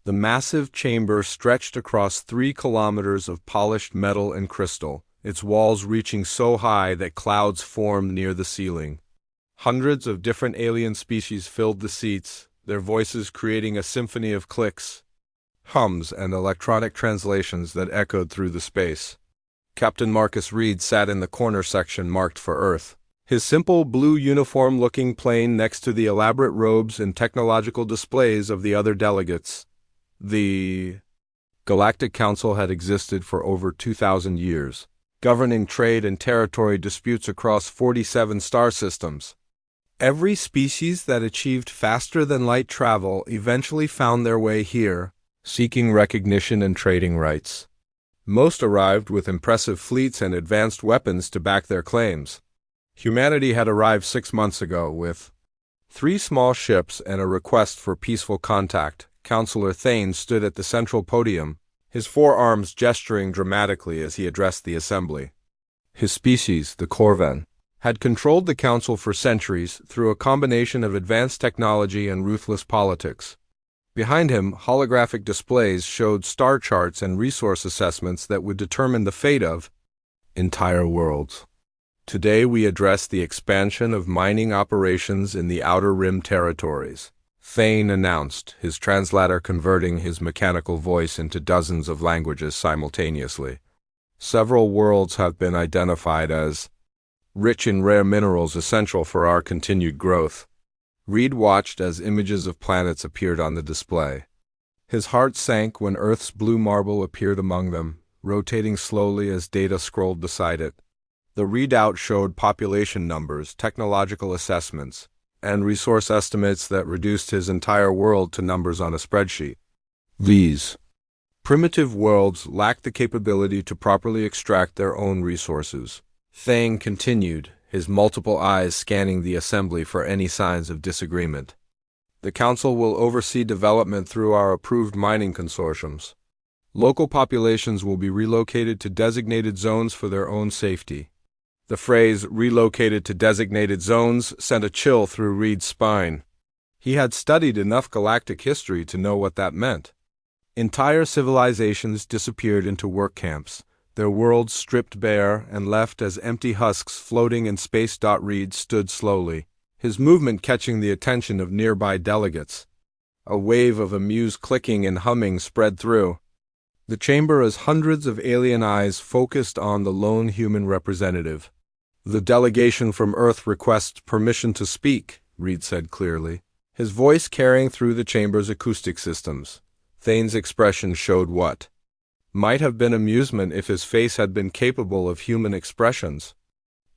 The massive chamber stretched across 3 kilometers of polished metal and crystal, its walls reaching so high that clouds formed near the ceiling. Hundreds of different alien species filled the seats, their voices creating a symphony of clicks, hums, and electronic translations that echoed through the space. Captain Marcus Reed sat in the corner section marked for Earth, his simple blue uniform-looking plane next to the elaborate robes and technological displays of the other delegates. The Galactic Council had existed for over 2,000 years, governing trade and territory disputes across 47 star systems. Every species that achieved faster-than-light travel eventually found their way here, seeking recognition and trading rights. Most arrived with impressive fleets and advanced weapons to back their claims. Humanity had arrived 6 months ago with 3 small ships and a request for peaceful contact. Councillor Thane stood at the central podium, his forearms gesturing dramatically as he addressed the assembly. His species, the Corvan, had controlled the council for centuries through a combination of advanced technology and ruthless politics. Behind him, holographic displays showed star charts and resource assessments that would determine the fate of entire worlds. Today we address the expansion of mining operations in the Outer Rim territories, Thane announced, his translator converting his mechanical voice into dozens of languages simultaneously. Several worlds have been identified as rich in rare minerals essential for our continued growth. Reed watched as images of planets appeared on the display. His heart sank when Earth's blue marble appeared among them, rotating slowly as data scrolled beside it. The readout showed population numbers, technological assessments, and resource estimates that reduced his entire world to numbers on a spreadsheet. These primitive worlds lacked the capability to properly extract their own resources. Thane continued, his multiple eyes scanning the assembly for any signs of disagreement. The Council will oversee development through our approved mining consortiums. Local populations will be relocated to designated zones for their own safety. The phrase, relocated to designated zones, sent a chill through Reed's spine. He had studied enough galactic history to know what that meant. Entire civilizations disappeared into work camps, their worlds stripped bare and left as empty husks floating in space. Reed stood slowly, his movement catching the attention of nearby delegates. A wave of amused clicking and humming spread through the chamber as hundreds of alien eyes focused on the lone human representative. The delegation from Earth requests permission to speak, Reed said clearly, his voice carrying through the chamber's acoustic systems. Thane's expression showed what might have been amusement if his face had been capable of human expressions.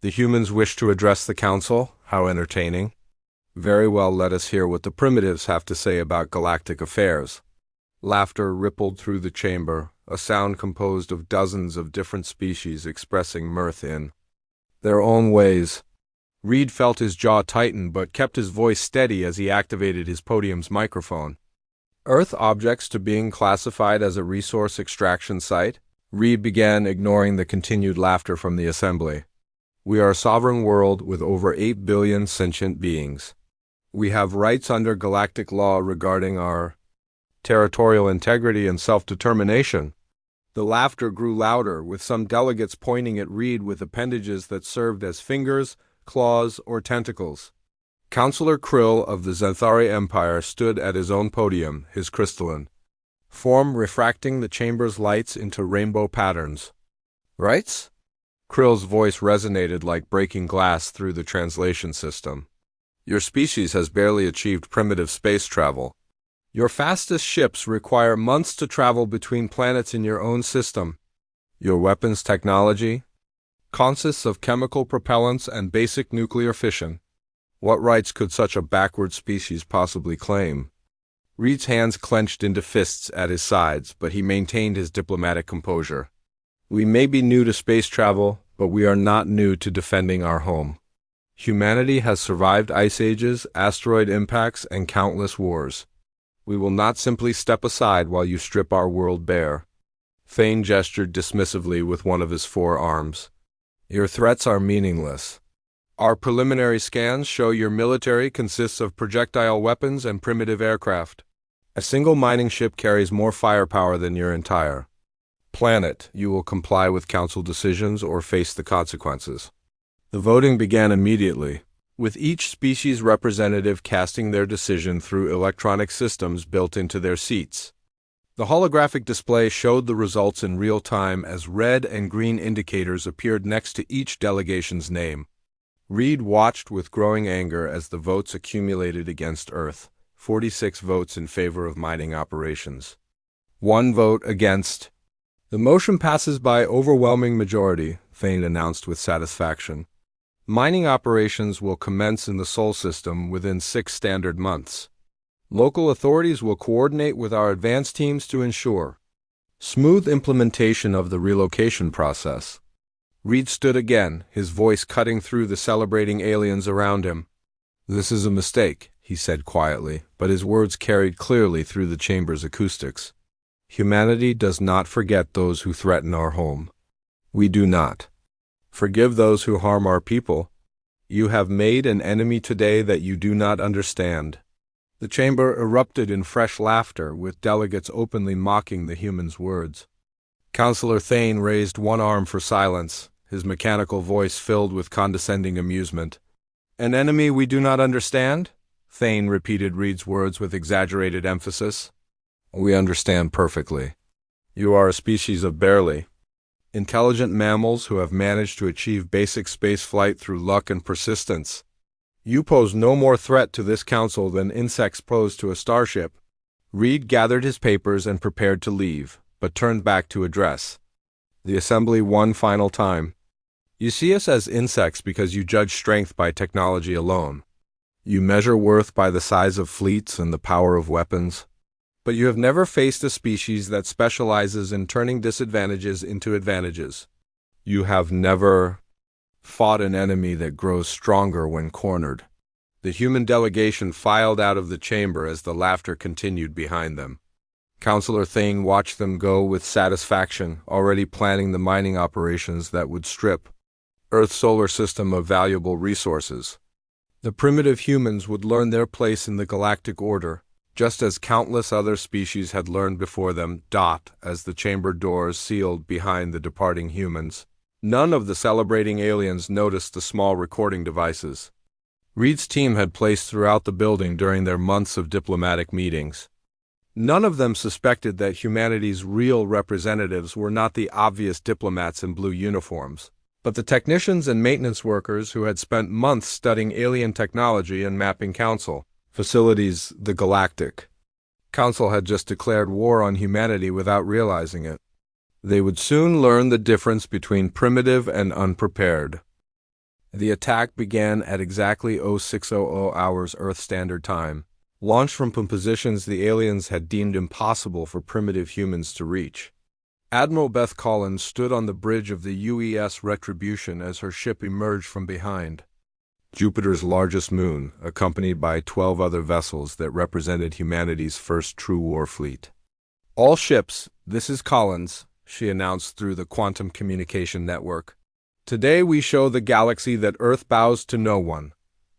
The humans wish to address the Council? How entertaining. Very well, let us hear what the primitives have to say about galactic affairs. Laughter rippled through the chamber, a sound composed of dozens of different species expressing mirth in their own ways. Reed felt his jaw tighten but kept his voice steady as he activated his podium's microphone. Earth objects to being classified as a resource extraction site? Reed began, ignoring the continued laughter from the assembly. We are a sovereign world with over 8 billion sentient beings. We have rights under galactic law regarding our territorial integrity and self-determination. The laughter grew louder, with some delegates pointing at Reed with appendages that served as fingers, claws, or tentacles. Councillor Krill of the Xanthari Empire stood at his own podium, his crystalline form refracting the chamber's lights into rainbow patterns. Rights? Krill's voice resonated like breaking glass through the translation system. Your species has barely achieved primitive space travel. Your fastest ships require months to travel between planets in your own system. Your weapons technology consists of chemical propellants and basic nuclear fission. What rights could such a backward species possibly claim? Reed's hands clenched into fists at his sides, but he maintained his diplomatic composure. We may be new to space travel, but we are not new to defending our home. Humanity has survived ice ages, asteroid impacts, and countless wars. We will not simply step aside while you strip our world bare. Thane gestured dismissively with one of his forearms. Your threats are meaningless. Our preliminary scans show your military consists of projectile weapons and primitive aircraft. A single mining ship carries more firepower than your entire planet. You will comply with council decisions or face the consequences. The voting began immediately, with each species representative casting their decision through electronic systems built into their seats. The holographic display showed the results in real time as red and green indicators appeared next to each delegation's name. Reed watched with growing anger as the votes accumulated against Earth. 46 votes in favor of mining operations. 1 vote against. The motion passes by overwhelming majority, Thane announced with satisfaction. Mining operations will commence in the Sol system within 6 standard months. Local authorities will coordinate with our advance teams to ensure smooth implementation of the relocation process. Reed stood again, his voice cutting through the celebrating aliens around him. This is a mistake, he said quietly, but his words carried clearly through the chamber's acoustics. Humanity does not forget those who threaten our home. We do not forgive those who harm our people. You have made an enemy today that you do not understand. The chamber erupted in fresh laughter, with delegates openly mocking the human's words. Councillor Thane raised one arm for silence, his mechanical voice filled with condescending amusement. An enemy we do not understand? Thane repeated Reed's words with exaggerated emphasis. We understand perfectly. You are a species of barely intelligent mammals who have managed to achieve basic spaceflight through luck and persistence. You pose no more threat to this council than insects pose to a starship. Reed gathered his papers and prepared to leave, but turned back to address the assembly one final time. You see us as insects because you judge strength by technology alone. You measure worth by the size of fleets and the power of weapons. But you have never faced a species that specializes in turning disadvantages into advantages. You have never fought an enemy that grows stronger when cornered. The human delegation filed out of the chamber as the laughter continued behind them. Councillor Thane watched them go with satisfaction, already planning the mining operations that would strip Earth's solar system of valuable resources. The primitive humans would learn their place in the galactic order, just as countless other species had learned before them. As the chamber doors sealed behind the departing humans, none of the celebrating aliens noticed the small recording devices Reed's team had placed throughout the building during their months of diplomatic meetings. None of them suspected that humanity's real representatives were not the obvious diplomats in blue uniforms, but the technicians and maintenance workers who had spent months studying alien technology and mapping Council facilities. The Galactic Council had just declared war on humanity without realizing it. They would soon learn the difference between primitive and unprepared. The attack began at exactly 0600 hours Earth Standard Time, launched from positions the aliens had deemed impossible for primitive humans to reach. Admiral Beth Collins stood on the bridge of the UES Retribution as her ship emerged from behind Jupiter's largest moon, accompanied by 12 other vessels that represented humanity's first true war fleet. All ships, this is Collins, she announced through the quantum communication network. Today we show the galaxy that Earth bows to no one.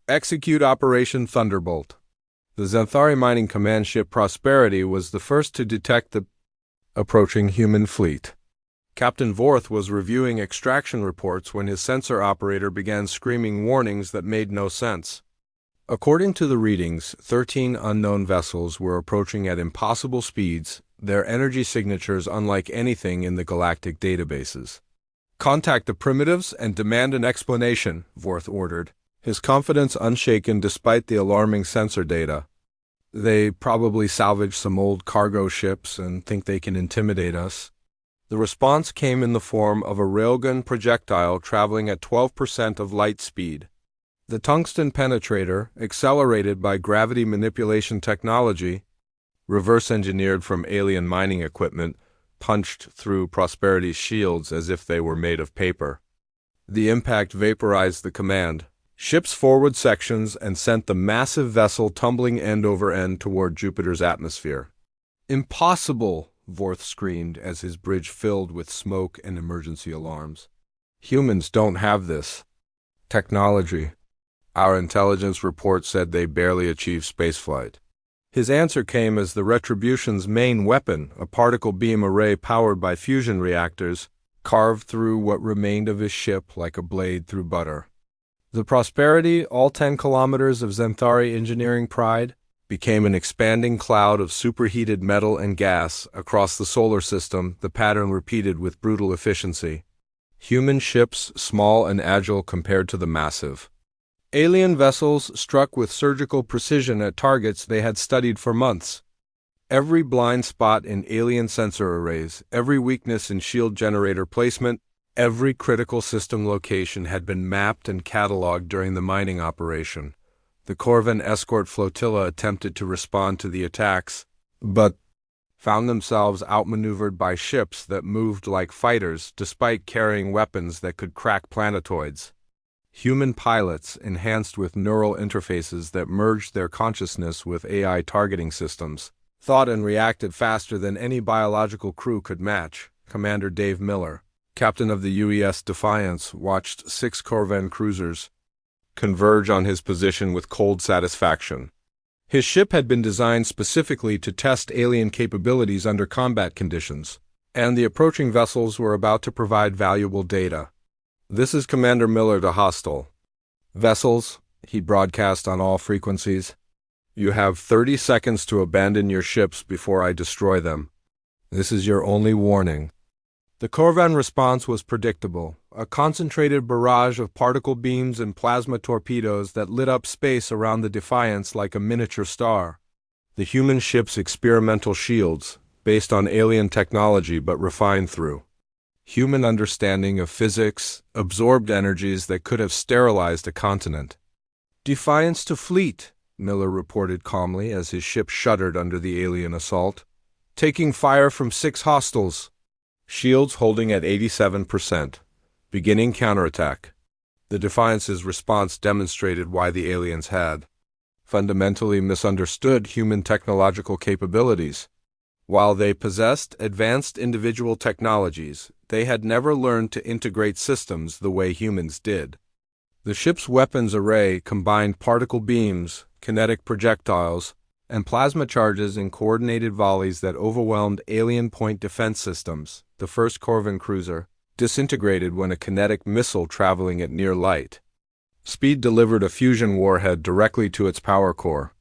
Execute Operation Thunderbolt. The Xanthari mining command ship Prosperity was the first to detect the approaching human fleet. Captain Vorth was reviewing extraction reports when his sensor operator began screaming warnings that made no sense. According to the readings, 13 unknown vessels were approaching at impossible speeds, their energy signatures unlike anything in the galactic databases. Contact the primitives and demand an explanation, Vorth ordered, his confidence unshaken despite the alarming sensor data. They probably salvaged some old cargo ships and think they can intimidate us. The response came in the form of a railgun projectile traveling at 12% of light speed. The tungsten penetrator, accelerated by gravity manipulation technology, reverse-engineered from alien mining equipment, punched through Prosperity's shields as if they were made of paper. The impact vaporized the command ship's forward sections and sent the massive vessel tumbling end over end toward Jupiter's atmosphere. Impossible! Vorth screamed as his bridge filled with smoke and emergency alarms. Humans don't have this technology. Our intelligence report said they barely achieved spaceflight. His answer came as the Retribution's main weapon, a particle beam array powered by fusion reactors, carved through what remained of his ship like a blade through butter. The Prosperity, all 10 kilometers of Zenthari engineering pride, became an expanding cloud of superheated metal and gas across the solar system, the pattern repeated with brutal efficiency. Human ships, small and agile compared to the massive alien vessels, struck with surgical precision at targets they had studied for months. Every blind spot in alien sensor arrays, every weakness in shield generator placement, every critical system location had been mapped and cataloged during the mining operation. The Corvan escort flotilla attempted to respond to the attacks, but found themselves outmaneuvered by ships that moved like fighters despite carrying weapons that could crack planetoids. Human pilots, enhanced with neural interfaces that merged their consciousness with AI targeting systems, thought and reacted faster than any biological crew could match. Commander Dave Miller, captain of the UES Defiance, watched 6 Corvan cruisers converge on his position with cold satisfaction. His ship had been designed specifically to test alien capabilities under combat conditions, and the approaching vessels were about to provide valuable data. "This is Commander Miller to hostile vessels," he broadcast on all frequencies. "You have 30 seconds to abandon your ships before I destroy them. This is your only warning." The Corvan response was predictable, a concentrated barrage of particle beams and plasma torpedoes that lit up space around the Defiance like a miniature star. The human ship's experimental shields, based on alien technology but refined through human understanding of physics, absorbed energies that could have sterilized a continent. "Defiance to fleet," Miller reported calmly as his ship shuddered under the alien assault. "Taking fire from 6 hostiles. Shields holding at 87%. Beginning counterattack." The Defiance's response demonstrated why the aliens had fundamentally misunderstood human technological capabilities. While they possessed advanced individual technologies, they had never learned to integrate systems the way humans did. The ship's weapons array combined particle beams, kinetic projectiles, and plasma charges in coordinated volleys that overwhelmed alien point defense systems. The first Corvan cruiser disintegrated when a kinetic missile traveling at near light speed delivered a fusion warhead directly to its power core.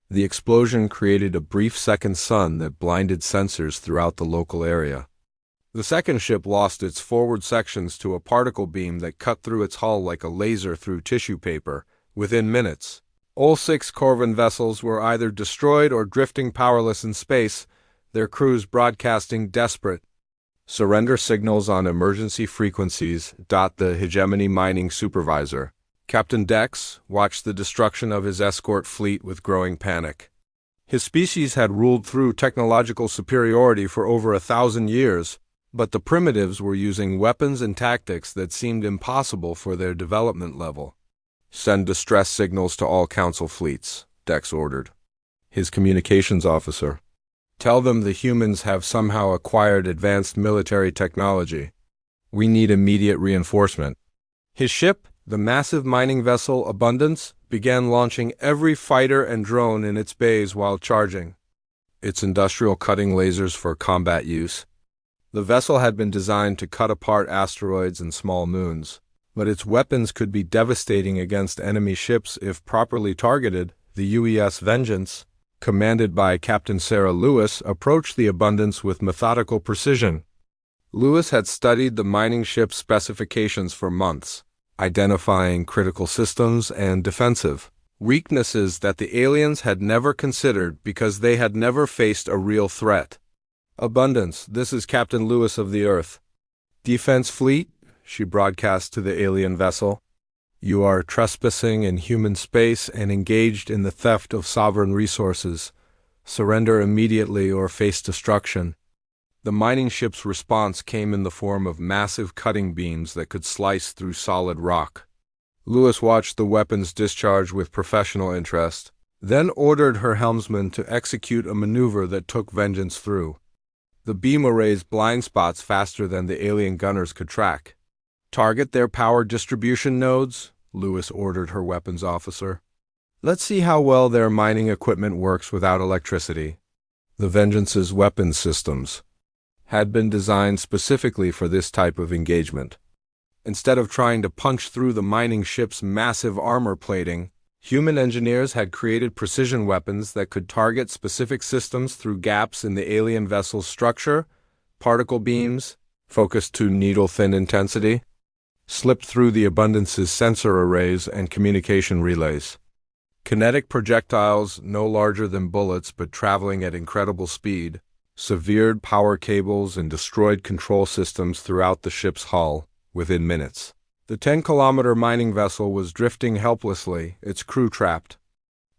The explosion created a brief second sun that blinded sensors throughout the local area. The second ship lost its forward sections to a particle beam that cut through its hull like a laser through tissue paper. Within minutes, all 6 Corvan vessels were either destroyed or drifting powerless in space, their crews broadcasting desperate surrender signals on emergency frequencies. The Hegemony mining supervisor, Captain Dex, watched the destruction of his escort fleet with growing panic. His species had ruled through technological superiority for over 1,000 years, but the primitives were using weapons and tactics that seemed impossible for their development level. "Send distress signals to all Council fleets," Dex ordered. His communications officer, "Tell them the humans have somehow acquired advanced military technology. We need immediate reinforcement." His ship, the massive mining vessel Abundance, began launching every fighter and drone in its bays while charging its industrial cutting lasers for combat use. The vessel had been designed to cut apart asteroids and small moons, but its weapons could be devastating against enemy ships if properly targeted. The UES Vengeance, commanded by Captain Sarah Lewis, approached the Abundance with methodical precision. Lewis had studied the mining ship's specifications for months, identifying critical systems and defensive weaknesses that the aliens had never considered because they had never faced a real threat. "Abundance, this is Captain Lewis of the Earth Defense Fleet," she broadcast to the alien vessel. "You are trespassing in human space and engaged in the theft of sovereign resources. Surrender immediately or face destruction." The mining ship's response came in the form of massive cutting beams that could slice through solid rock. Lewis watched the weapons discharge with professional interest, then ordered her helmsman to execute a maneuver that took Vengeance through the beam array's blind spots faster than the alien gunners could track. "Target their power distribution nodes," Lewis ordered her weapons officer. Let's see how well their mining equipment works without electricity. The Vengeance's weapons systems had been designed specifically for this type of engagement. Instead of trying to punch through the mining ship's massive armor plating, human engineers had created precision weapons that could target specific systems through gaps in the alien vessel's structure. Particle beams, focused to needle-thin intensity, slipped through the Abundance's sensor arrays and communication relays. Kinetic projectiles, no larger than bullets but traveling at incredible speed, severed power cables and destroyed control systems throughout the ship's hull within minutes. The 10-kilometer mining vessel was drifting helplessly, its crew trapped.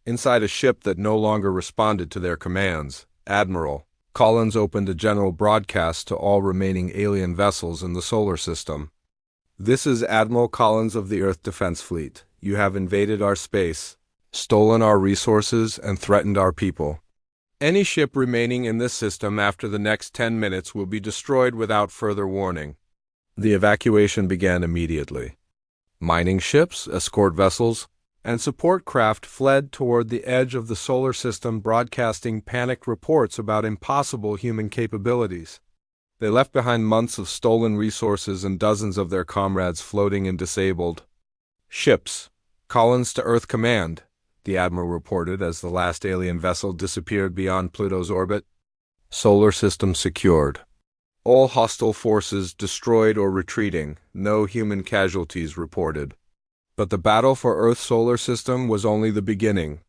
Inside a ship that no longer responded to their commands, Admiral Collins opened a general broadcast to all remaining alien vessels in the solar system. "This is Admiral Collins of the Earth Defense Fleet. You have invaded our space, stolen our resources, and threatened our people. Any ship remaining in this system after the next 10 minutes will be destroyed without further warning." The evacuation began immediately. Mining ships, escort vessels, and support craft fled toward the edge of the solar system, broadcasting panicked reports about impossible human capabilities. They left behind months of stolen resources and dozens of their comrades floating in disabled ships. "Collins to Earth Command," the Admiral reported as the last alien vessel disappeared beyond Pluto's orbit. "Solar system secured. All hostile forces destroyed or retreating. No human casualties reported." But the battle for Earth's solar system was only the beginning.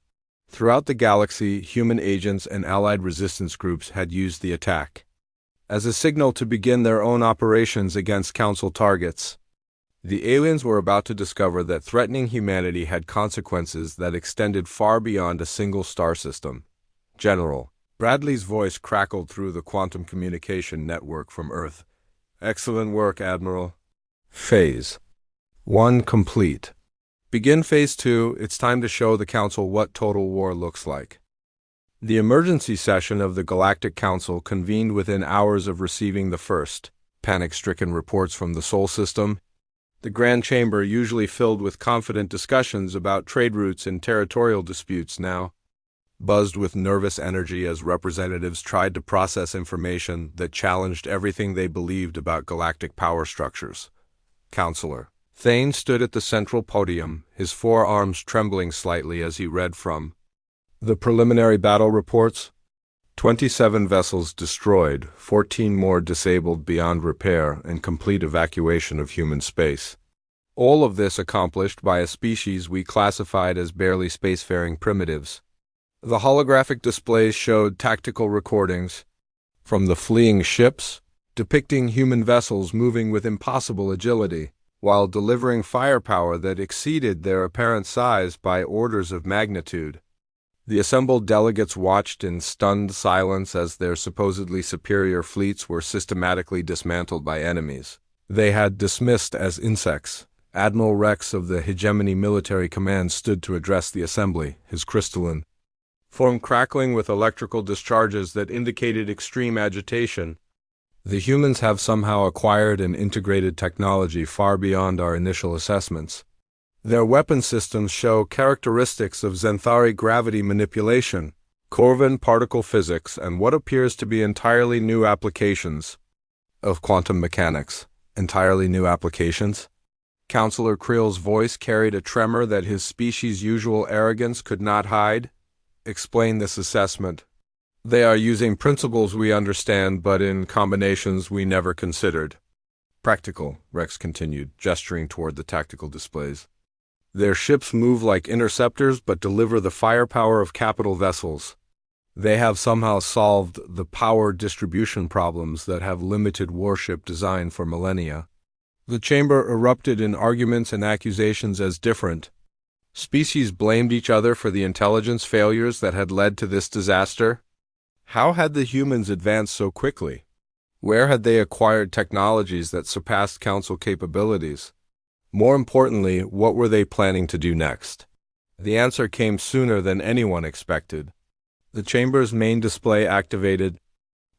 Throughout the galaxy, human agents and allied resistance groups had used the attack as a signal to begin their own operations against Council targets. The aliens were about to discover that threatening humanity had consequences that extended far beyond a single star system. General Bradley's voice crackled through the quantum communication network from Earth. "Excellent work, Admiral. Phase 1 complete. Begin Phase 2. It's time to show the Council what total war looks like." The emergency session of the Galactic Council convened within hours of receiving the first panic-stricken reports from the Sol system. The Grand Chamber, usually filled with confident discussions about trade routes and territorial disputes, now buzzed with nervous energy as representatives tried to process information that challenged everything they believed about galactic power structures. Counselor Thane stood at the central podium, his forearms trembling slightly as he read from the preliminary battle reports. 27 vessels destroyed, 14 more disabled beyond repair, and complete evacuation of human space. All of this accomplished by a species we classified as barely spacefaring primitives. The holographic displays showed tactical recordings from the fleeing ships, depicting human vessels moving with impossible agility, while delivering firepower that exceeded their apparent size by orders of magnitude. The assembled delegates watched in stunned silence as their supposedly superior fleets were systematically dismantled by enemies they had dismissed as insects. Admiral Rex of the Hegemony Military Command stood to address the assembly, his crystalline form crackling with electrical discharges that indicated extreme agitation. "The humans have somehow acquired an integrated technology far beyond our initial assessments. Their weapon systems show characteristics of Xanthari gravity manipulation, Corvin particle physics, and what appears to be entirely new applications of quantum mechanics." Entirely new applications? Counselor Creel's voice carried a tremor that his species' usual arrogance could not hide. "Explain this assessment." "They are using principles we understand, but in combinations we never considered." "Practical," Rex continued, gesturing toward the tactical displays. "Their ships move like interceptors but deliver the firepower of capital vessels. They have somehow solved the power distribution problems that have limited warship design for millennia." The chamber erupted in arguments and accusations as different species blamed each other for the intelligence failures that had led to this disaster. How had the humans advanced so quickly? Where had they acquired technologies that surpassed Council capabilities? More importantly, what were they planning to do next? The answer came sooner than anyone expected. The chamber's main display activated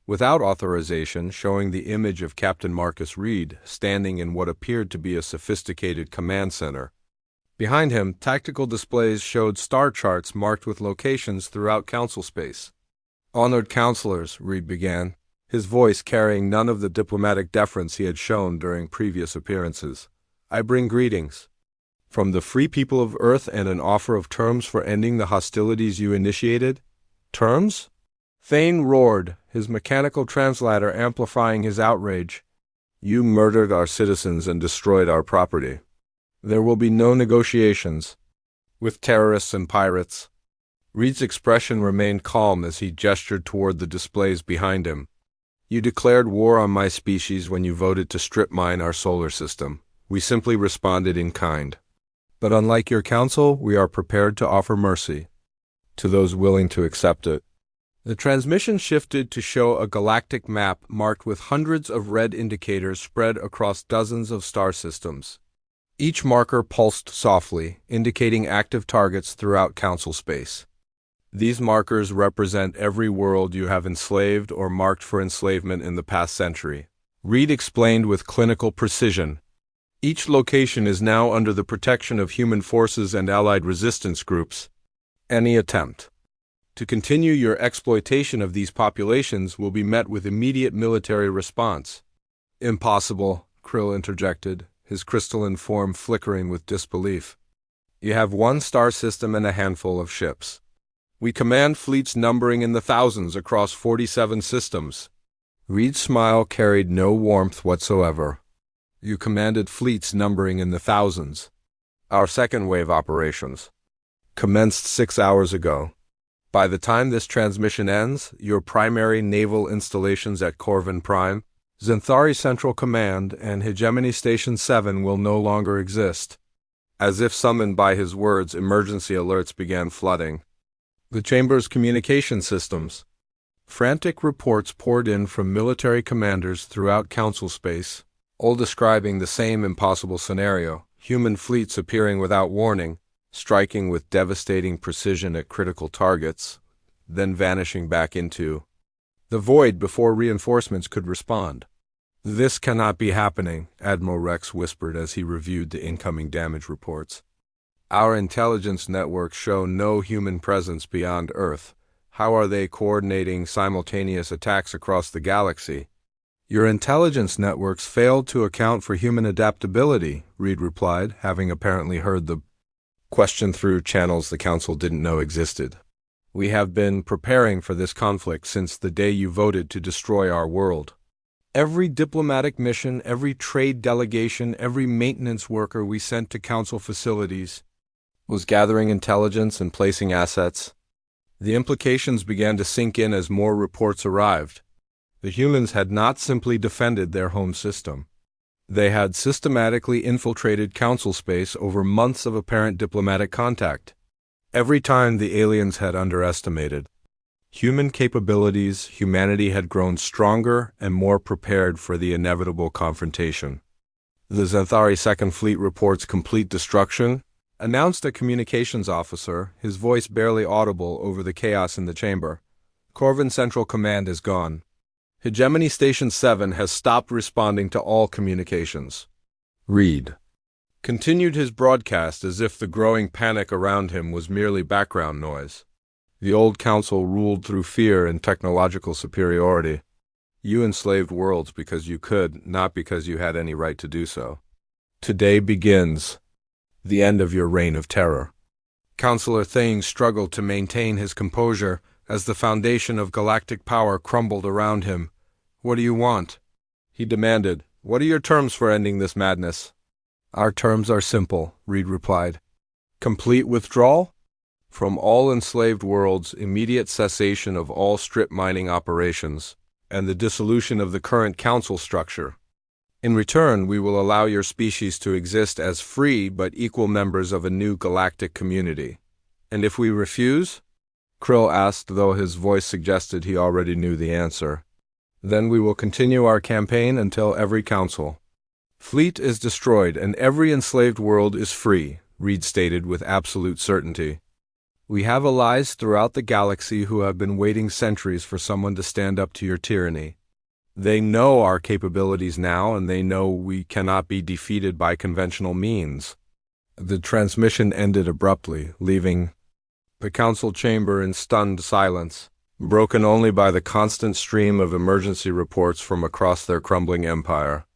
without authorization, showing the image of Captain Marcus Reed standing in what appeared to be a sophisticated command center. Behind him, tactical displays showed star charts marked with locations throughout council space. Honored counselors, Reed began, his voice carrying none of the diplomatic deference he had shown during previous appearances. I bring greetings from the free people of Earth and an offer of terms for ending the hostilities you initiated. Terms? Thane roared, his mechanical translator amplifying his outrage. You murdered our citizens and destroyed our property. There will be no negotiations with terrorists and pirates. Reed's expression remained calm as he gestured toward the displays behind him. You declared war on my species when you voted to strip mine our solar system. We simply responded in kind. But unlike your council, we are prepared to offer mercy to those willing to accept it. The transmission shifted to show a galactic map marked with hundreds of red indicators spread across dozens of star systems. Each marker pulsed softly, indicating active targets throughout council space. These markers represent every world you have enslaved or marked for enslavement in the past century. Reed explained with clinical precision. Each location is now under the protection of human forces and allied resistance groups. Any attempt to continue your exploitation of these populations will be met with immediate military response. Impossible, Krill interjected, his crystalline form flickering with disbelief. You have one star system and a handful of ships. We command fleets numbering in the thousands across 47 systems. Reed's smile carried no warmth whatsoever. You commanded fleets numbering in the thousands. Our second wave operations commenced 6 hours ago. By the time this transmission ends, your primary naval installations at Corvin Prime, Xanthari Central Command, and Hegemony Station 7 will no longer exist. As if summoned by his words, emergency alerts began flooding the chamber's communication systems. Frantic reports poured in from military commanders throughout council space, all describing the same impossible scenario: human fleets appearing without warning, striking with devastating precision at critical targets, then vanishing back into the void before reinforcements could respond. This cannot be happening, Admiral Rex whispered as he reviewed the incoming damage reports. Our intelligence networks show no human presence beyond Earth. How are they coordinating simultaneous attacks across the galaxy? Your intelligence networks failed to account for human adaptability, Reed replied, having apparently heard the question through channels the Council didn't know existed. We have been preparing for this conflict since the day you voted to destroy our world. Every diplomatic mission, every trade delegation, every maintenance worker we sent to Council facilities was gathering intelligence and placing assets. The implications began to sink in as more reports arrived. The humans had not simply defended their home system. They had systematically infiltrated council space over months of apparent diplomatic contact. Every time the aliens had underestimated human capabilities, humanity had grown stronger and more prepared for the inevitable confrontation. The Xanthari Second Fleet reports complete destruction, announced a communications officer, his voice barely audible over the chaos in the chamber. Corvin Central Command is gone. Hegemony Station 7 has stopped responding to all communications. Reed continued his broadcast as if the growing panic around him was merely background noise. The old council ruled through fear and technological superiority. You enslaved worlds because you could, not because you had any right to do so. Today begins the end of your reign of terror. Councillor Thane struggled to maintain his composure as the foundation of galactic power crumbled around him. What do you want? He demanded. What are your terms for ending this madness? Our terms are simple, Reed replied. Complete withdrawal from all enslaved worlds, immediate cessation of all strip mining operations, and the dissolution of the current council structure. In return, we will allow your species to exist as free but equal members of a new galactic community. And if we refuse? Krill asked, though his voice suggested he already knew the answer. Then we will continue our campaign until every council fleet is destroyed and every enslaved world is free, Reed stated with absolute certainty. We have allies throughout the galaxy who have been waiting centuries for someone to stand up to your tyranny. They know our capabilities now, and they know we cannot be defeated by conventional means. The transmission ended abruptly, leaving the council chamber in stunned silence, broken only by the constant stream of emergency reports from across their crumbling empire.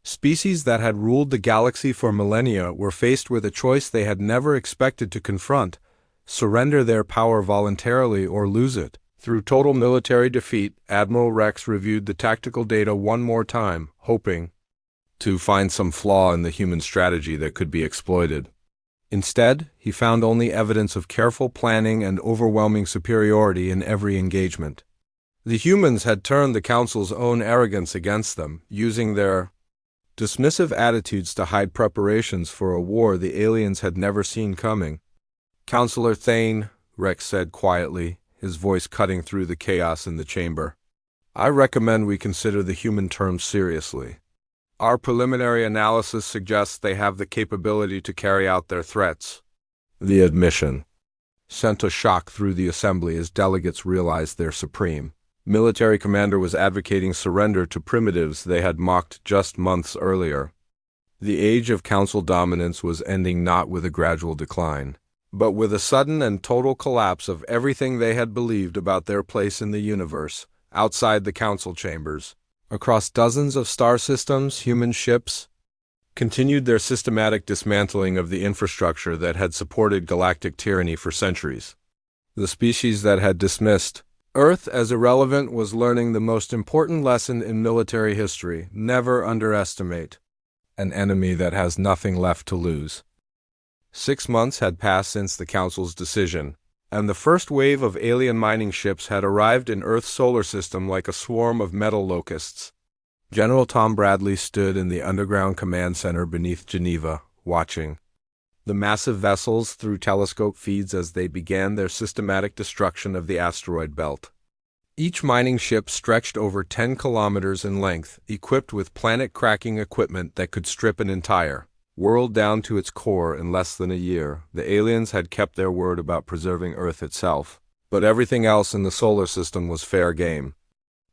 Species that had ruled the galaxy for millennia were faced with a choice they had never expected to confront: surrender their power voluntarily or lose it. Through total military defeat, Admiral Rex reviewed the tactical data one more time, hoping to find some flaw in the human strategy that could be exploited. Instead, he found only evidence of careful planning and overwhelming superiority in every engagement. The humans had turned the Council's own arrogance against them, using their dismissive attitudes to hide preparations for a war the aliens had never seen coming. "Counselor Thane," Rex said quietly, his voice cutting through the chaos in the chamber, "I recommend we consider the human terms seriously. Our preliminary analysis suggests they have the capability to carry out their threats." The admission sent a shock through the assembly as delegates realized their supreme military commander was advocating surrender to primitives they had mocked just months earlier. The age of council dominance was ending not with a gradual decline, but with a sudden and total collapse of everything they had believed about their place in the universe, outside the council chambers. Across dozens of star systems, human ships continued their systematic dismantling of the infrastructure that had supported galactic tyranny for centuries. The species that had dismissed Earth as irrelevant was learning the most important lesson in military history: never underestimate an enemy that has nothing left to lose. 6 months had passed since the Council's decision, and the first wave of alien mining ships had arrived in Earth's solar system like a swarm of metal locusts. General Tom Bradley stood in the underground command center beneath Geneva, watching the massive vessels through telescope feeds as they began their systematic destruction of the asteroid belt. Each mining ship stretched over 10 kilometers in length, equipped with planet-cracking equipment that could strip an entire world down to its core in less than a year. The aliens had kept their word about preserving Earth itself, but everything else in the solar system was fair game.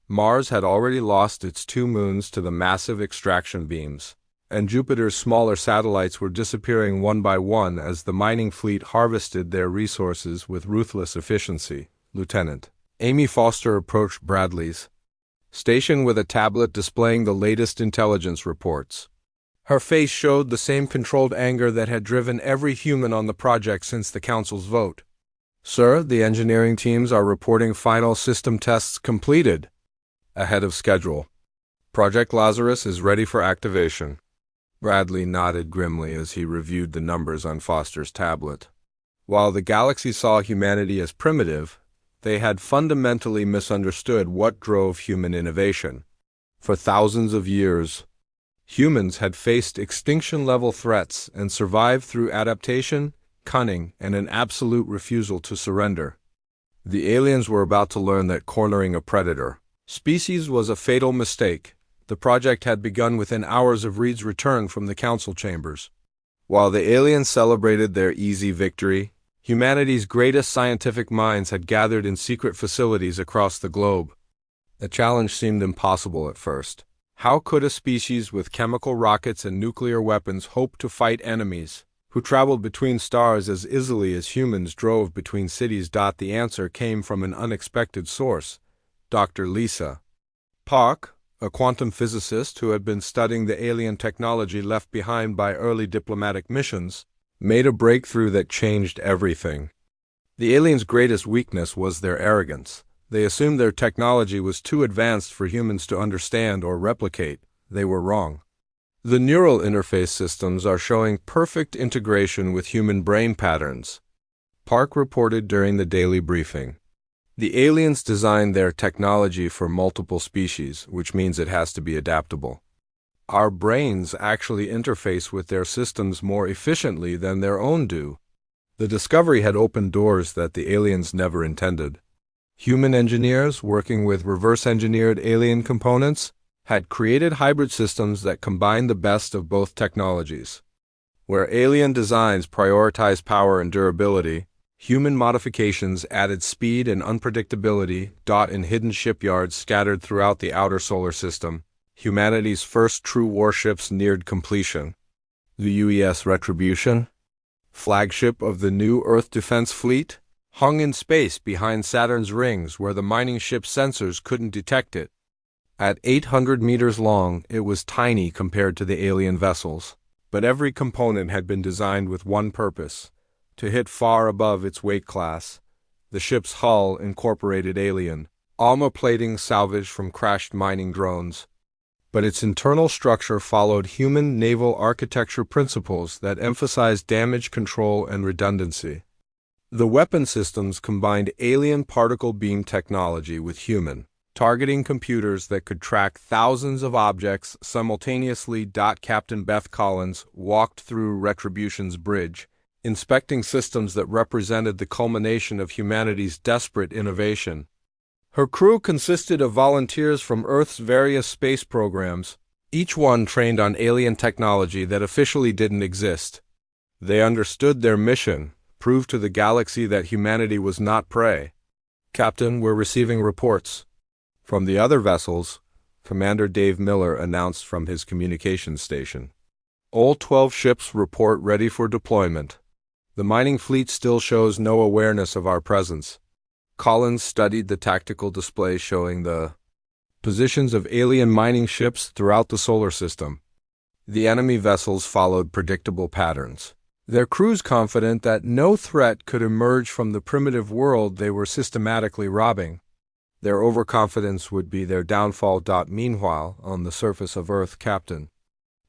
Mars had already lost its 2 moons to the massive extraction beams, and Jupiter's smaller satellites were disappearing one by one as the mining fleet harvested their resources with ruthless efficiency. Lieutenant Amy Foster approached Bradley's station with a tablet displaying the latest intelligence reports. Her face showed the same controlled anger that had driven every human on the project since the Council's vote. "Sir, the engineering teams are reporting final system tests completed ahead of schedule. Project Lazarus is ready for activation." Bradley nodded grimly as he reviewed the numbers on Foster's tablet. While the galaxy saw humanity as primitive, they had fundamentally misunderstood what drove human innovation. For thousands of years, humans had faced extinction-level threats and survived through adaptation, cunning, and an absolute refusal to surrender. The aliens were about to learn that cornering a predator species was a fatal mistake. The project had begun within hours of Reed's return from the council chambers. While the aliens celebrated their easy victory, humanity's greatest scientific minds had gathered in secret facilities across the globe. The challenge seemed impossible at first. How could a species with chemical rockets and nuclear weapons hope to fight enemies who traveled between stars as easily as humans drove between cities? The answer came from an unexpected source: Dr. Lisa Park, a quantum physicist who had been studying the alien technology left behind by early diplomatic missions, made a breakthrough that changed everything. The aliens' greatest weakness was their arrogance. They assumed their technology was too advanced for humans to understand or replicate. They were wrong. The neural interface systems are showing perfect integration with human brain patterns, Park reported during the daily briefing. The aliens designed their technology for multiple species, which means it has to be adaptable. Our brains actually interface with their systems more efficiently than their own do. The discovery had opened doors that the aliens never intended. Human engineers, working with reverse-engineered alien components, had created hybrid systems that combined the best of both technologies. Where alien designs prioritize power and durability, human modifications added speed and unpredictability. In hidden shipyards scattered throughout the outer solar system, humanity's first true warships neared completion. The UES Retribution, flagship of the new Earth Defense Fleet, hung in space behind Saturn's rings where the mining ship's sensors couldn't detect it. At 800 meters long, it was tiny compared to the alien vessels, but every component had been designed with one purpose: to hit far above its weight class. The ship's hull incorporated alien armor plating salvaged from crashed mining drones, but its internal structure followed human naval architecture principles that emphasized damage control and redundancy. The weapon systems combined alien particle beam technology with human targeting computers that could track thousands of objects simultaneously. Captain Beth Collins walked through Retribution's bridge, inspecting systems that represented the culmination of humanity's desperate innovation. Her crew consisted of volunteers from Earth's various space programs, each one trained on alien technology that officially didn't exist. They understood their mission: prove to the galaxy that humanity was not prey. "Captain, we're receiving reports." From the other vessels, Commander Dave Miller announced from his communications station. "All 12 ships report ready for deployment. The mining fleet still shows no awareness of our presence." Collins studied the tactical display showing the positions of alien mining ships throughout the solar system. The enemy vessels followed predictable patterns, their crews confident that no threat could emerge from the primitive world they were systematically robbing. Their overconfidence would be their downfall. Meanwhile, on the surface of Earth, Captain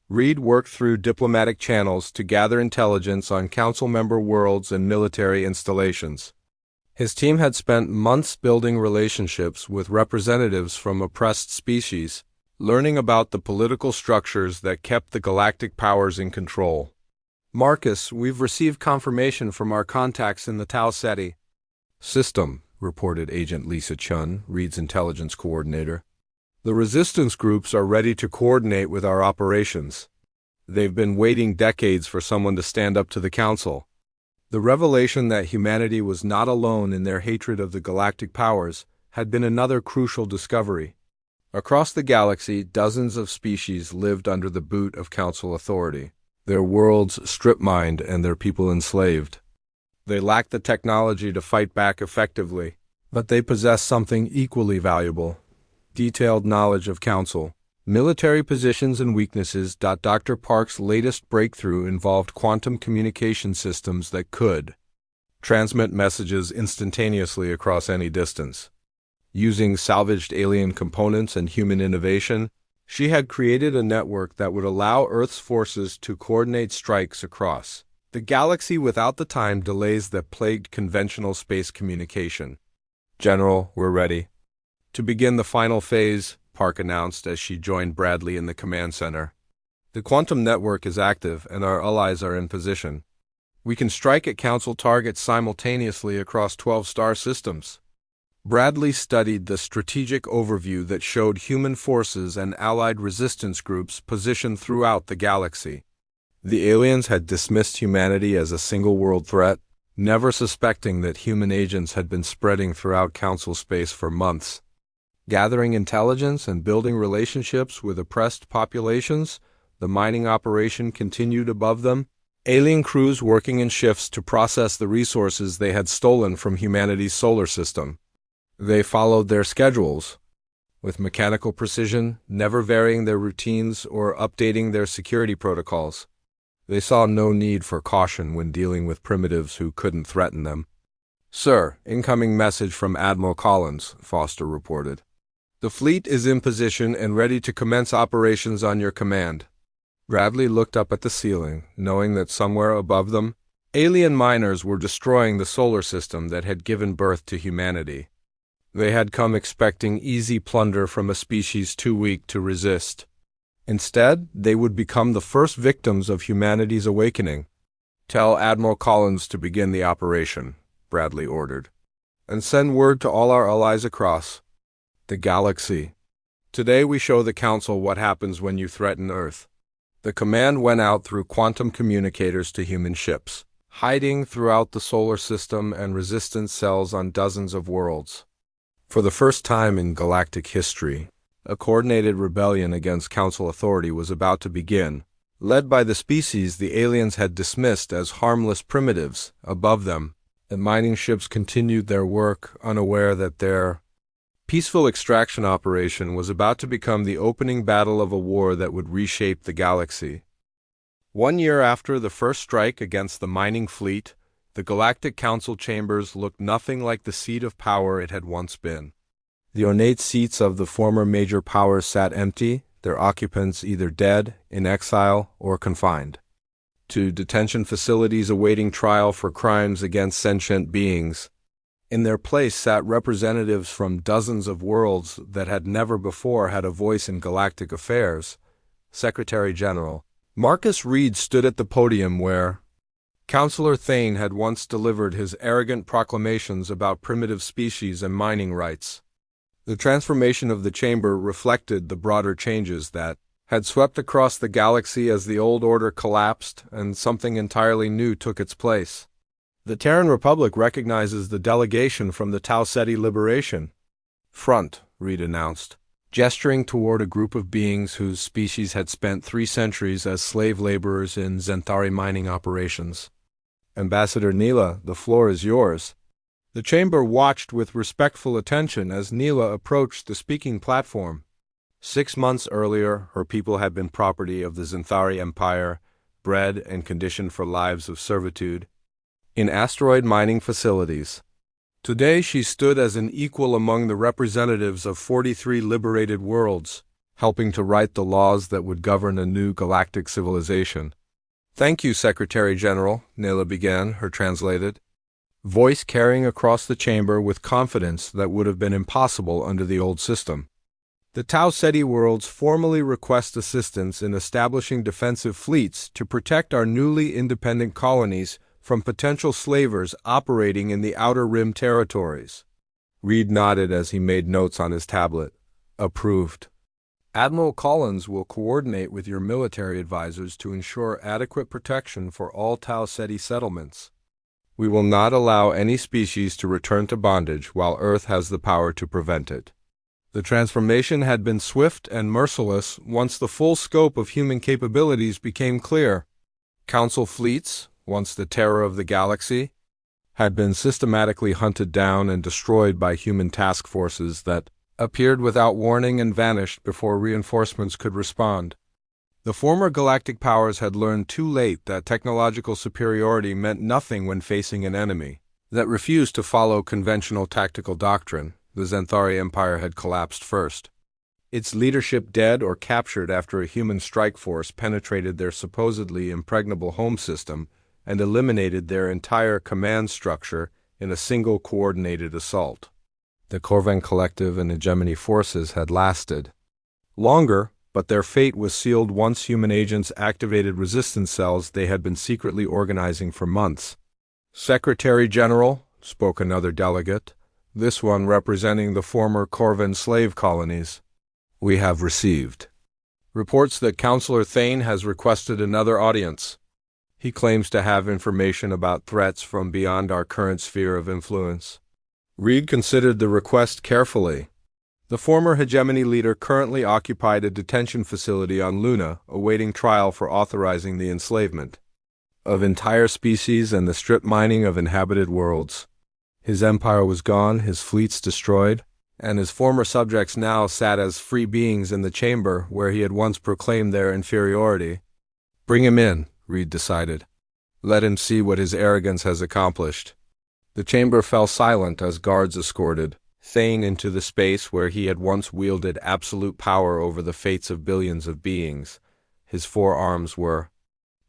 Reed worked through diplomatic channels to gather intelligence on council member worlds and military installations. His team had spent months building relationships with representatives from oppressed species, learning about the political structures that kept the galactic powers in control. "Marcus, we've received confirmation from our contacts in the Tau Ceti system," reported Agent Lisa Chun, Reed's intelligence coordinator. "The resistance groups are ready to coordinate with our operations. They've been waiting decades for someone to stand up to the Council." The revelation that humanity was not alone in their hatred of the galactic powers had been another crucial discovery. Across the galaxy, dozens of species lived under the boot of Council authority, their worlds strip-mined and their people enslaved. They lacked the technology to fight back effectively, but they possessed something equally valuable: detailed knowledge of Council military positions and weaknesses. Dr. Park's latest breakthrough involved quantum communication systems that could transmit messages instantaneously across any distance. Using salvaged alien components and human innovation, she had created a network that would allow Earth's forces to coordinate strikes across the galaxy without the time delays that plagued conventional space communication. "General, we're ready to begin the final phase," Park announced as she joined Bradley in the command center. "The quantum network is active and our allies are in position. We can strike at Council targets simultaneously across 12 star systems." Bradley studied the strategic overview that showed human forces and allied resistance groups positioned throughout the galaxy. The aliens had dismissed humanity as a single-world threat, never suspecting that human agents had been spreading throughout Council space for months. Gathering intelligence and building relationships with oppressed populations, the mining operation continued above them, alien crews working in shifts to process the resources they had stolen from humanity's solar system. They followed their schedules with mechanical precision, never varying their routines or updating their security protocols. They saw no need for caution when dealing with primitives who couldn't threaten them. "Sir, incoming message from Admiral Collins," Foster reported. "The fleet is in position and ready to commence operations on your command." Bradley looked up at the ceiling, knowing that somewhere above them, alien miners were destroying the solar system that had given birth to humanity. They had come expecting easy plunder from a species too weak to resist. Instead, they would become the first victims of humanity's awakening. "Tell Admiral Collins to begin the operation," Bradley ordered. "And send word to all our allies across the galaxy. Today we show the Council what happens when you threaten Earth." The command went out through quantum communicators to human ships, hiding throughout the solar system and resistance cells on dozens of worlds. For the first time in galactic history, a coordinated rebellion against Council authority was about to begin. Led by the species the aliens had dismissed as harmless primitives above them, the mining ships continued their work, unaware that their peaceful extraction operation was about to become the opening battle of a war that would reshape the galaxy. 1 year after the first strike against the mining fleet, the Galactic Council chambers looked nothing like the seat of power it had once been. The ornate seats of the former major powers sat empty, their occupants either dead, in exile, or confined to detention facilities awaiting trial for crimes against sentient beings. In their place sat representatives from dozens of worlds that had never before had a voice in galactic affairs. Secretary General Marcus Reed stood at the podium where Councillor Thane had once delivered his arrogant proclamations about primitive species and mining rights. The transformation of the chamber reflected the broader changes that had swept across the galaxy as the old order collapsed and something entirely new took its place. The Terran Republic recognizes the delegation from the Tau Ceti Liberation Front, Reed announced, gesturing toward a group of beings whose species had spent 3 centuries as slave laborers in Zentari mining operations. Ambassador Neela, the floor is yours. The chamber watched with respectful attention as Neela approached the speaking platform. 6 months earlier, her people had been property of the Zentari Empire, bred and conditioned for lives of servitude in asteroid mining facilities. Today she stood as an equal among the representatives of 43 liberated worlds, helping to write the laws that would govern a new galactic civilization. Thank you, Secretary General, Neela began, her translated voice carrying across the chamber with confidence that would have been impossible under the old system. The Tau Ceti worlds formally request assistance in establishing defensive fleets to protect our newly independent colonies from potential slavers operating in the Outer Rim territories. Reed nodded as he made notes on his tablet. Approved. Admiral Collins will coordinate with your military advisors to ensure adequate protection for all Tau Ceti settlements. We will not allow any species to return to bondage while Earth has the power to prevent it. The transformation had been swift and merciless once the full scope of human capabilities became clear. Council fleets, once the terror of the galaxy, had been systematically hunted down and destroyed by human task forces that appeared without warning and vanished before reinforcements could respond. The former galactic powers had learned too late that technological superiority meant nothing when facing an enemy that refused to follow conventional tactical doctrine. The Zentari Empire had collapsed first. Its leadership dead or captured after a human strike force penetrated their supposedly impregnable home system and eliminated their entire command structure in a single coordinated assault. The Corvan Collective and Hegemony forces had lasted longer, but their fate was sealed once human agents activated resistance cells they had been secretly organizing for months. Secretary General, spoke another delegate, this one representing the former Corvan slave colonies. We have received reports that Councillor Thane has requested another audience. He claims to have information about threats from beyond our current sphere of influence. Reed considered the request carefully. The former hegemony leader currently occupied a detention facility on Luna, awaiting trial for authorizing the enslavement of entire species and the strip mining of inhabited worlds. His empire was gone, his fleets destroyed, and his former subjects now sat as free beings in the chamber where he had once proclaimed their inferiority. Bring him in, Reed decided. Let him see what his arrogance has accomplished. The chamber fell silent as guards escorted Thane into the space where he had once wielded absolute power over the fates of billions of beings. His 4 arms were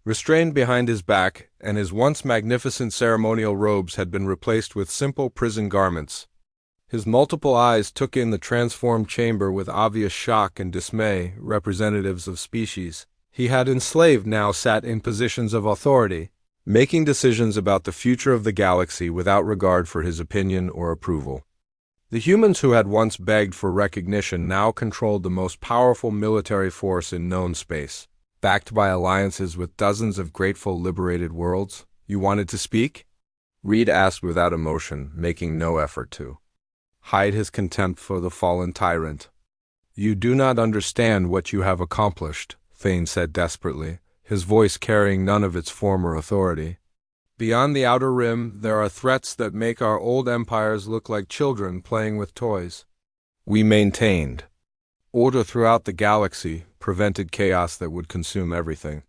restrained behind his back, and his once magnificent ceremonial robes had been replaced with simple prison garments. His multiple eyes took in the transformed chamber with obvious shock and dismay. Representatives of species he had enslaved now sat in positions of authority, making decisions about the future of the galaxy without regard for his opinion or approval. The humans who had once begged for recognition now controlled the most powerful military force in known space. Backed by alliances with dozens of grateful liberated worlds. You wanted to speak? Reed asked without emotion, making no effort to hide his contempt for the fallen tyrant. You do not understand what you have accomplished, Thane said desperately, his voice carrying none of its former authority. Beyond the outer rim, there are threats that make our old empires look like children playing with toys. We maintained order throughout the galaxy, prevented chaos that would consume everything.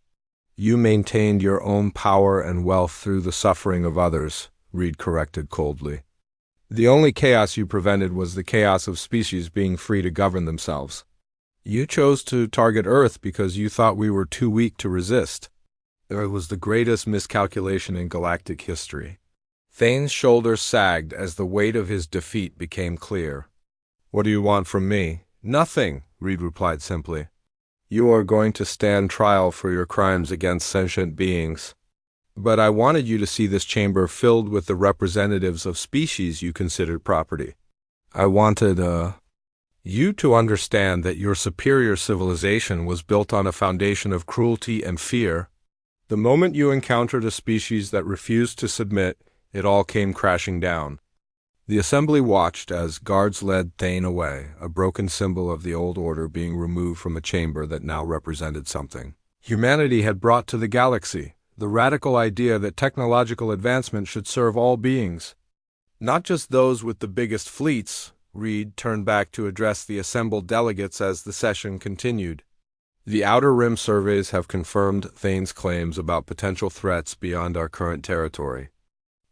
You maintained your own power and wealth through the suffering of others, Reed corrected coldly. The only chaos you prevented was the chaos of species being free to govern themselves. You chose to target Earth because you thought we were too weak to resist. It was the greatest miscalculation in galactic history. Thane's shoulders sagged as the weight of his defeat became clear. What do you want from me? Nothing, Reed replied simply. You are going to stand trial for your crimes against sentient beings. But I wanted you to see this chamber filled with the representatives of species you considered property. I wanted, you to understand that your superior civilization was built on a foundation of cruelty and fear. The moment you encountered a species that refused to submit, it all came crashing down. The assembly watched as guards led Thane away, a broken symbol of the old order being removed from a chamber that now represented something humanity had brought to the galaxy, the radical idea that technological advancement should serve all beings. Not just those with the biggest fleets. Reed turned back to address the assembled delegates as the session continued. The Outer Rim surveys have confirmed Thane's claims about potential threats beyond our current territory.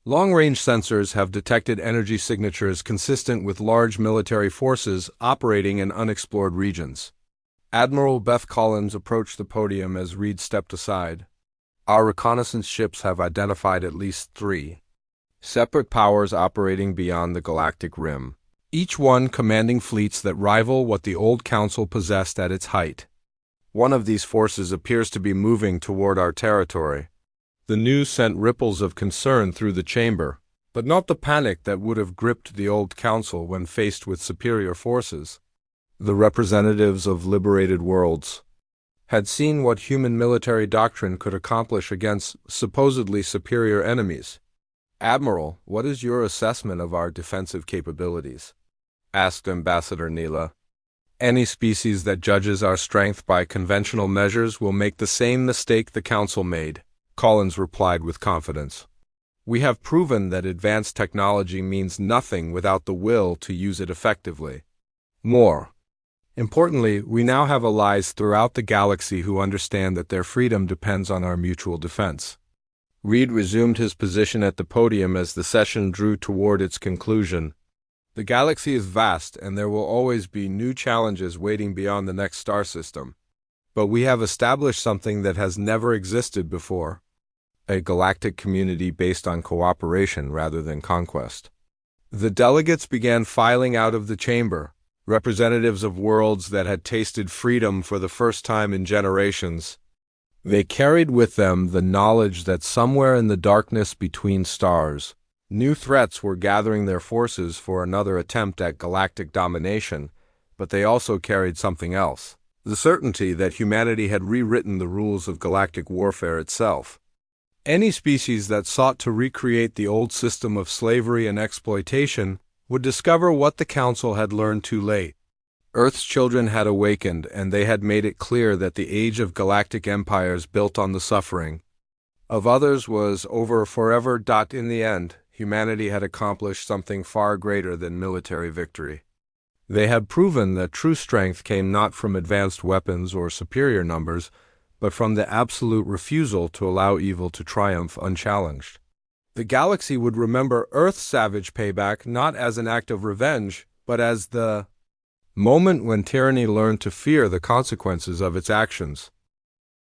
Long-range sensors have detected energy signatures consistent with large military forces operating in unexplored regions. Admiral Beth Collins approached the podium as Reed stepped aside. Our reconnaissance ships have identified at least 3 separate powers operating beyond the galactic rim, each one commanding fleets that rival what the old council possessed at its height. One of these forces appears to be moving toward our territory. The news sent ripples of concern through the chamber, but not the panic that would have gripped the old council when faced with superior forces. The representatives of liberated worlds had seen what human military doctrine could accomplish against supposedly superior enemies. Admiral, what is your assessment of our defensive capabilities? Asked Ambassador Neela. Any species that judges our strength by conventional measures will make the same mistake the council made, Collins replied with confidence. We have proven that advanced technology means nothing without the will to use it effectively. More importantly, we now have allies throughout the galaxy who understand that their freedom depends on our mutual defense. Reed resumed his position at the podium as the session drew toward its conclusion. The galaxy is vast, and there will always be new challenges waiting beyond the next star system. But we have established something that has never existed before. A galactic community based on cooperation rather than conquest. The delegates began filing out of the chamber, representatives of worlds that had tasted freedom for the first time in generations. They carried with them the knowledge that somewhere in the darkness between stars, new threats were gathering their forces for another attempt at galactic domination, but they also carried something else, the certainty that humanity had rewritten the rules of galactic warfare itself. Any species that sought to recreate the old system of slavery and exploitation would discover what the Council had learned too late. Earth's children had awakened, and they had made it clear that the age of galactic empires built on the suffering of others was over forever. In the end, humanity had accomplished something far greater than military victory. They had proven that true strength came not from advanced weapons or superior numbers, but from the absolute refusal to allow evil to triumph unchallenged. The galaxy would remember Earth's savage payback not as an act of revenge, but as the moment when tyranny learned to fear the consequences of its actions.